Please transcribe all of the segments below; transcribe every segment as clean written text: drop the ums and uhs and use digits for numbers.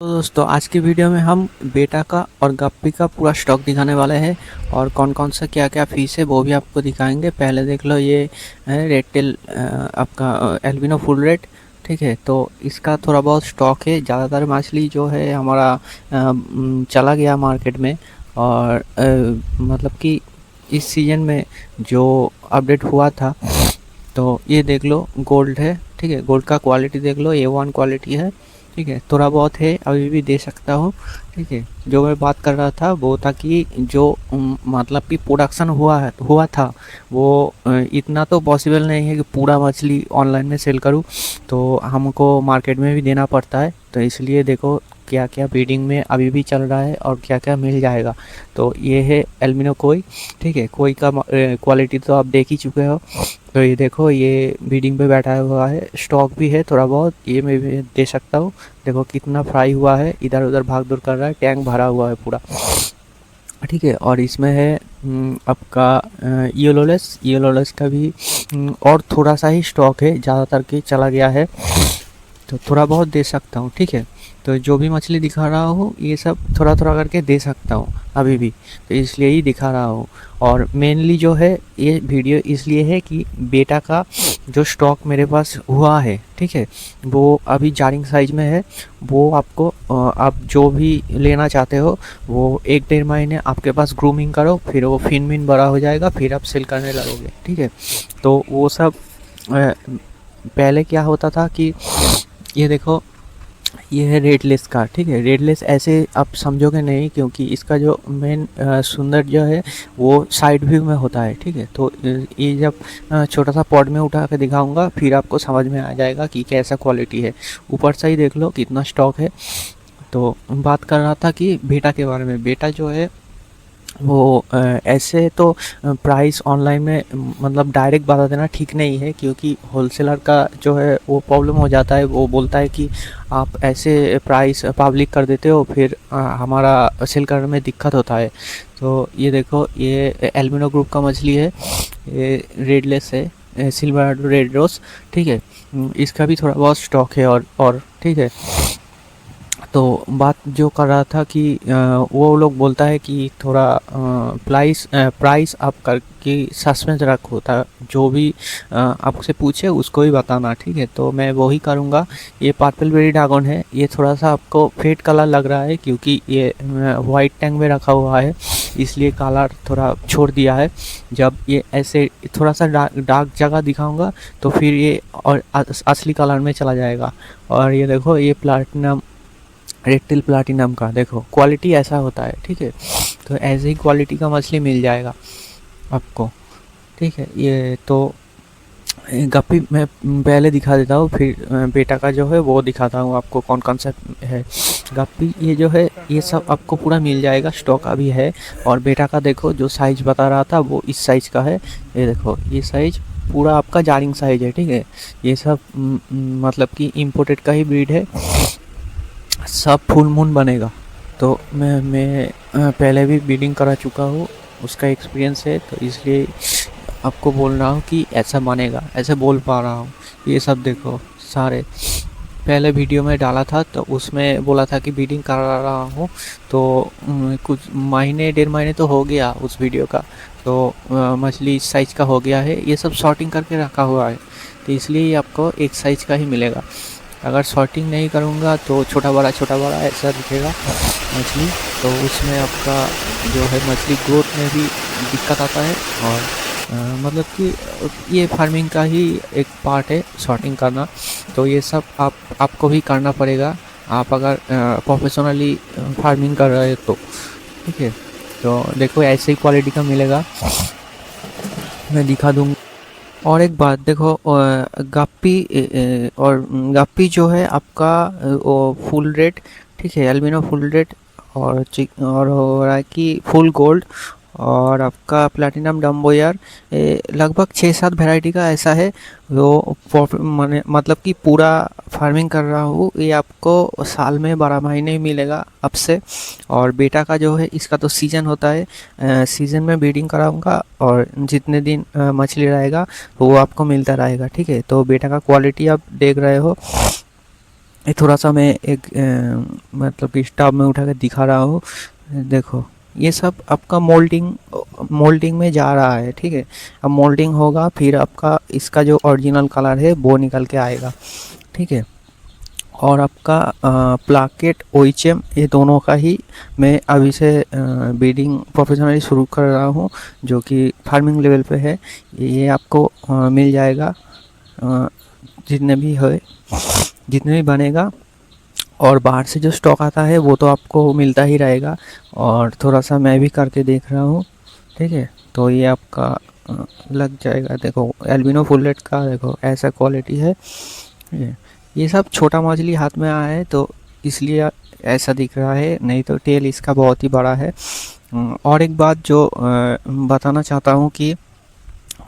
तो दोस्तों आज की वीडियो में हम बेटा का और गप्पी का पूरा स्टॉक दिखाने वाले हैं और कौन कौन सा क्या क्या फीस है वो भी आपको दिखाएंगे। पहले देख लो, ये है रेड टेल आपका एल्बिनो फुल रेड। ठीक है, तो इसका थोड़ा बहुत स्टॉक है। ज़्यादातर मछली जो है हमारा चला गया मार्केट में। और मतलब कि इस सीज़न में जो अपडेट हुआ था, तो ये देख लो गोल्ड है। ठीक है, गोल्ड का क्वालिटी देख लो, A1 क्वालिटी है। ठीक है, थोड़ा बहुत है, अभी भी दे सकता हूँ। ठीक है, जो मैं बात कर रहा था वो था कि जो मतलब कि प्रोडक्शन हुआ था वो इतना तो पॉसिबल नहीं है कि पूरा मछली ऑनलाइन में सेल करूँ, तो हमको मार्केट में भी देना पड़ता है। तो इसलिए देखो क्या क्या ब्रीडिंग में अभी भी चल रहा है और क्या क्या मिल जाएगा। तो ये है एल्बिनो कोई। ठीक है, कोई का क्वालिटी तो आप देख ही चुके हो। तो ये देखो, ये ब्रीडिंग पे बैठा हुआ है, स्टॉक भी है थोड़ा बहुत, ये मैं भी दे सकता हूँ। देखो कितना फ्राई हुआ है, इधर उधर भाग दौड़ कर रहा है, टैंक भरा हुआ है पूरा। ठीक है, और इसमें है आपका येलोलेस का भी और थोड़ा सा ही स्टॉक है, ज़्यादातर के चला गया है, तो थोड़ा बहुत दे सकता हूँ। ठीक है, तो जो भी मछली दिखा रहा हूँ ये सब थोड़ा थोड़ा करके दे सकता हूँ अभी भी, तो इसलिए ही दिखा रहा हूँ। और मेनली जो है ये वीडियो इसलिए है कि बेटा का जो स्टॉक मेरे पास हुआ है, ठीक है, वो अभी जारिंग साइज में है। वो आपको आप जो भी लेना चाहते हो वो 1-1.5 महीने आपके पास ग्रूमिंग करो, फिर वो फिन मिन बड़ा हो जाएगा, फिर आप सेल करने लगोगे। ठीक है, तो वो सब पहले क्या होता था कि ये देखो, ये है रेडलेस का। ठीक है, रेडलेस ऐसे आप समझोगे नहीं, क्योंकि इसका जो मेन सुंदर जो है वो साइड व्यू में होता है। ठीक है, तो ये जब छोटा सा पॉट में उठा के दिखाऊंगा फिर आपको समझ में आ जाएगा कि कैसा क्वालिटी है। ऊपर से ही देख लो कितना स्टॉक है। तो बात कर रहा था कि बेटा के बारे में। बेटा जो है वो ऐसे तो प्राइस ऑनलाइन में मतलब डायरेक्ट बता देना ठीक नहीं है, क्योंकि होलसेलर का जो है वो प्रॉब्लम हो जाता है। वो बोलता है कि आप ऐसे प्राइस पब्लिक कर देते हो, फिर हमारा सेल करने में दिक्कत होता है। तो ये देखो, ये एल्बिनो ग्रुप का मछली है, ये रेडलेस है, सिल्वर रेड रोज। ठीक है, इसका भी थोड़ा बहुत स्टॉक है। और ठीक है, तो बात जो कर रहा था कि वो लोग बोलता है कि थोड़ा प्राइस आप करके सस्पेंस रखो, था जो भी आपसे पूछे उसको ही बताना। ठीक है, तो मैं वही करूँगा। ये पर्पल बेरी ड्रैगन है, ये थोड़ा सा आपको फेड कलर लग रहा है क्योंकि ये वाइट टैंक में रखा हुआ है, इसलिए कलर थोड़ा छोड़ दिया है। जब ये ऐसे थोड़ा सा डार्क जगह दिखाऊंगा तो फिर ये और असली कलर में चला जाएगा। और ये देखो, ये प्लाटिनम रेड टेल प्लाटिनम का देखो क्वालिटी ऐसा होता है। ठीक है, तो ऐसे ही क्वालिटी का मछली मिल जाएगा आपको। ठीक है, ये तो गप्पी मैं पहले दिखा देता हूँ, फिर बेटा का जो है वो दिखाता हूँ आपको कौन कौन सा है। गप्पी ये जो है ये सब आपको पूरा मिल जाएगा, स्टॉक अभी है। और बेटा का देखो जो साइज बता रहा था वो इस साइज का है। ये देखो, ये साइज पूरा आपका जारिंग साइज है। ठीक है, ये सब मतलब कि इम्पोर्टेड का ही ब्रीड है, सब फुल मून बनेगा। तो मैं पहले भी ब्रीडिंग करा चुका हूँ, उसका एक्सपीरियंस है, तो इसलिए आपको बोल रहा हूँ कि ऐसा बनेगा, ऐसे बोल पा रहा हूँ। ये सब देखो सारे पहले वीडियो में डाला था, तो उसमें बोला था कि ब्रीडिंग कर रहा हूँ। तो कुछ महीने 1.5 महीने तो हो गया उस वीडियो का, तो मछली इस साइज का हो गया है। ये सब शॉर्टिंग करके रखा हुआ है, तो इसलिए आपको एक साइज का ही मिलेगा। अगर शॉर्टिंग नहीं करूँगा तो छोटा बड़ा ऐसा दिखेगा मछली, तो उसमें आपका जो है मछली ग्रोथ में भी दिक्कत आता है। और मतलब कि ये फार्मिंग का ही एक पार्ट है शॉर्टिंग करना, तो ये सब आपको भी करना पड़ेगा, आप अगर प्रोफेशनली फार्मिंग कर रहे हो तो। ठीक है, तो देखो ऐसे ही क्वालिटी का मिलेगा, मैं दिखा दूँगा। और एक बात देखो, और गप्पी जो है आपका वो फुल रेड। ठीक है, एल्बिनो फुल रेड और हो रहा है कि फुल गोल्ड और आपका प्लैटिनम डम्बोयर, लगभग 6-7 वैरायटी का ऐसा है। वो मतलब कि पूरा फार्मिंग कर रहा हूँ, ये आपको साल में 12 महीने ही मिलेगा अब से। और बेटा का जो है इसका तो सीज़न होता है, सीज़न में ब्रीडिंग कराऊंगा, और जितने दिन मछली रहेगा वो आपको मिलता रहेगा। ठीक है, तो बेटा का क्वालिटी आप देख रहे हो, ये थोड़ा सा मैं एक मतलब कि स्टॉप में उठा कर दिखा रहा हूँ। देखो ये सब आपका मोल्डिंग में जा रहा है, ठीक है। अब मोल्डिंग होगा फिर आपका इसका जो ओरिजिनल कलर है वो निकल के आएगा, ठीक है। और आपका प्लाकेट ओएचएम ये दोनों का ही मैं अभी से बीडिंग प्रोफेशनली शुरू कर रहा हूँ, जो कि फार्मिंग लेवल पे है। ये आपको मिल जाएगा जितने भी है, जितने भी बनेगा। और बाहर से जो स्टॉक आता है वो तो आपको मिलता ही रहेगा। और थोड़ा सा मैं भी करके देख रहा हूँ, ठीक है। तो ये आपका लग जाएगा। देखो एल्बिनो फुलेट का देखो ऐसा क्वालिटी है। ये सब छोटा मछली हाथ में आया है तो इसलिए ऐसा दिख रहा है, नहीं तो टेल इसका बहुत ही बड़ा है। और एक बात जो बताना चाहता हूँ कि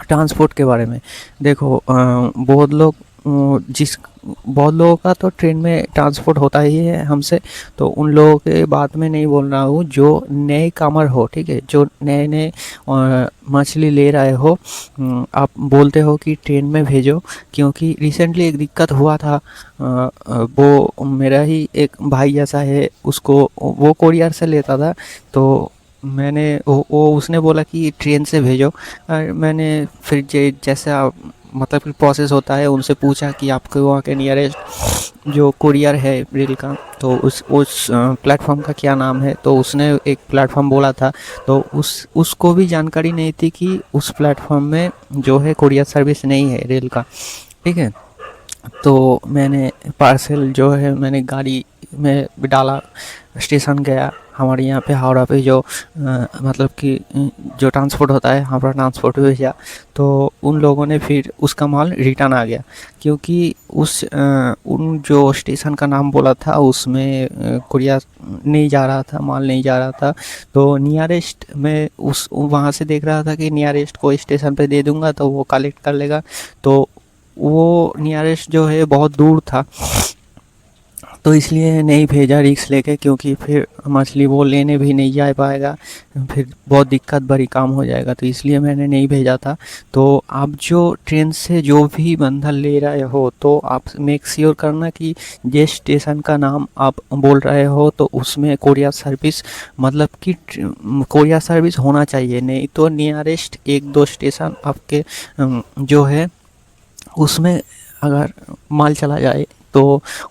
ट्रांसपोर्ट के बारे में। देखो बहुत लोग बहुत लोगों का तो ट्रेन में ट्रांसपोर्ट होता ही है हमसे, तो उन लोगों के बात में नहीं बोल रहा हूँ। जो नए कामर हो, ठीक है, जो नए नए मछली ले रहे हो, आप बोलते हो कि ट्रेन में भेजो। क्योंकि रिसेंटली एक दिक्कत हुआ था। वो मेरा ही एक भाई जैसा है, उसको वो कोरियर से लेता था। तो मैंने वो उसने बोला कि ट्रेन से भेजो। मैंने फिर जैसा मतलब कि प्रोसेस होता है उनसे पूछा कि आपके वहाँ के नियरेस्ट जो कुरियर है रेल का, तो उस प्लेटफॉर्म का क्या नाम है। तो उसने एक प्लेटफॉर्म बोला था, तो उसको भी जानकारी नहीं थी कि उस प्लेटफॉर्म में जो है कुरियर सर्विस नहीं है रेल का, ठीक है। तो मैंने पार्सल जो है मैंने गाड़ी में डाला, स्टेशन गया हमारे यहाँ पे हावड़ा पे, जो मतलब कि जो ट्रांसपोर्ट होता है हावड़ा ट्रांसपोर्ट भेजा। तो उन लोगों ने फिर उसका माल रिटर्न आ गया, क्योंकि उन जो स्टेशन का नाम बोला था उसमें कुरियर नहीं जा रहा था, माल नहीं जा रहा था। तो नियरेस्ट में उस वहाँ से देख रहा था कि नियरेस्ट को स्टेशन पे दे दूँगा तो वो कलेक्ट कर लेगा। तो वो नियरेस्ट जो है बहुत दूर था, तो इसलिए नहीं भेजा रिक्स लेके, क्योंकि फिर मछली वो लेने भी नहीं जा पाएगा, फिर बहुत दिक्कत भरी काम हो जाएगा। तो इसलिए मैंने नहीं भेजा था। तो आप जो ट्रेन से जो भी बंधल ले रहे हो तो आप मेक श्योर करना कि जिस स्टेशन का नाम आप बोल रहे हो तो उसमें कोरियर सर्विस, मतलब कि कोरियर सर्विस होना चाहिए। नहीं तो नियरेस्ट एक दो स्टेशन आपके जो है उसमें अगर माल चला जाए तो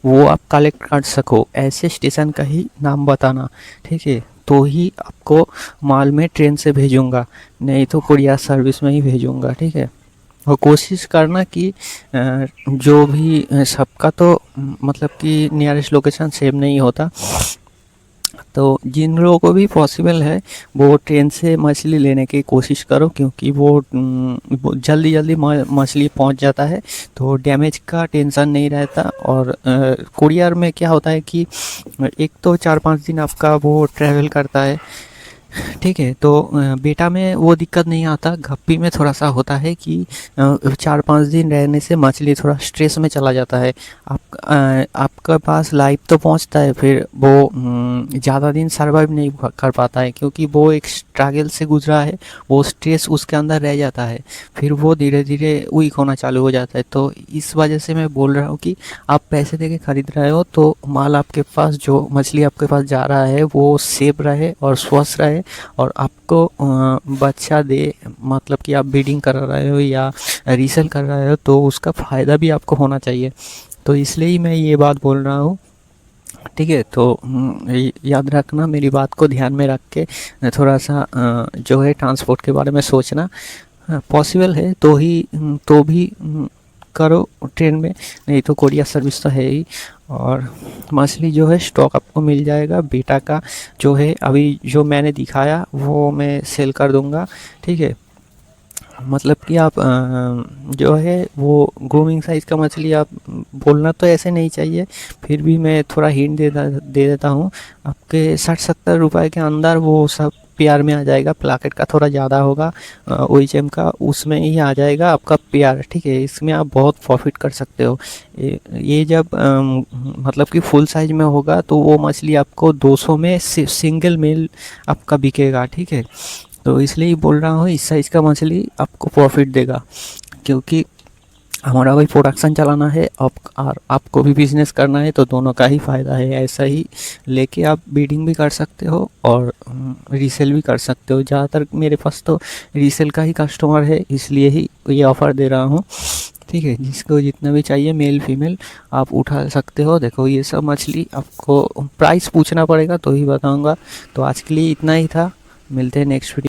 वो आप कलेक्ट कर सको, ऐसे स्टेशन का ही नाम बताना, ठीक है। तो ही आपको माल में ट्रेन से भेजूँगा, नहीं तो कुरियर सर्विस में ही भेजूँगा, ठीक है। और कोशिश करना कि जो भी सबका तो मतलब कि नियरेस्ट लोकेशन सेम नहीं होता। तो जिन लोगों को भी पॉसिबल है वो ट्रेन से मछली लेने की कोशिश करो, क्योंकि वो जल्दी जल्दी मछली पहुंच जाता है, तो डैमेज का टेंशन नहीं रहता। और कुरियर में क्या होता है कि एक तो 4-5 दिन आपका वो ट्रैवल करता है, ठीक है। तो बेटा में वो दिक्कत नहीं आता, गप्पी में थोड़ा सा होता है कि 4-5 दिन रहने से मछली थोड़ा स्ट्रेस में चला जाता है। आपका पास लाइव तो पहुंचता है, फिर वो ज़्यादा दिन सर्वाइव नहीं कर पाता है, क्योंकि वो एक स्ट्रगल से गुजरा है, वो स्ट्रेस उसके अंदर रह जाता है, फिर वो धीरे धीरे वीक होना चालू हो जाता है। तो इस वजह से मैं बोल रहा हूँ कि आप पैसे दे के ख़रीद रहे हो तो माल आपके पास, जो मछली आपके पास जा रहा है वो सेफ रहे और स्वस्थ रहे और आपको बच्चा दे, मतलब कि आप ब्रीडिंग कर रहे हो या रीसेल कर रहे हो तो उसका फ़ायदा भी आपको होना चाहिए। तो इसलिए ही मैं ये बात बोल रहा हूँ, ठीक है। तो याद रखना, मेरी बात को ध्यान में रख के थोड़ा सा जो है ट्रांसपोर्ट के बारे में सोचना। पॉसिबल है तो ही तो भी करो ट्रेन में, नहीं तो कोरियर सर्विस तो है ही। और मछली जो है स्टॉक आपको मिल जाएगा। बेटा का जो है अभी जो मैंने दिखाया वो मैं सेल कर दूंगा, ठीक है। मतलब कि आप जो है वो ग्रूमिंग साइज़ का मछली आप बोलना तो ऐसे नहीं चाहिए, फिर भी मैं थोड़ा हिंट दे देता हूँ। आपके 60-70 रुपए के अंदर वो सब पेयर में आ जाएगा। प्लाकेट का थोड़ा ज़्यादा होगा, ओएचएम का उसमें ही आ जाएगा आपका पेयर, ठीक है। इसमें आप बहुत प्रॉफिट कर सकते हो। ये जब मतलब कि फुल साइज में होगा तो वो मछली आपको 200 में सिंगल मेल आपका बिकेगा, ठीक है। तो इसलिए बोल रहा हूँ इस साइज़ का मछली आपको प्रॉफिट देगा, क्योंकि हमारा भी प्रोडक्शन चलाना है अब और आपको भी बिजनेस करना है, तो दोनों का ही फ़ायदा है। ऐसा ही लेके आप ब्रीडिंग भी कर सकते हो और रीसेल भी कर सकते हो। ज़्यादातर मेरे पास तो रीसेल का ही कस्टमर है, इसलिए ही ये ऑफ़र दे रहा हूँ। ठीक है, जिसको जितना भी चाहिए मेल फीमेल आप उठा सकते हो। देखो ये सब मछली आपको प्राइस पूछना पड़ेगा तो ही बताऊँगा। तो आज के लिए इतना ही था, मिलते हैं नेक्स्ट वीडियो।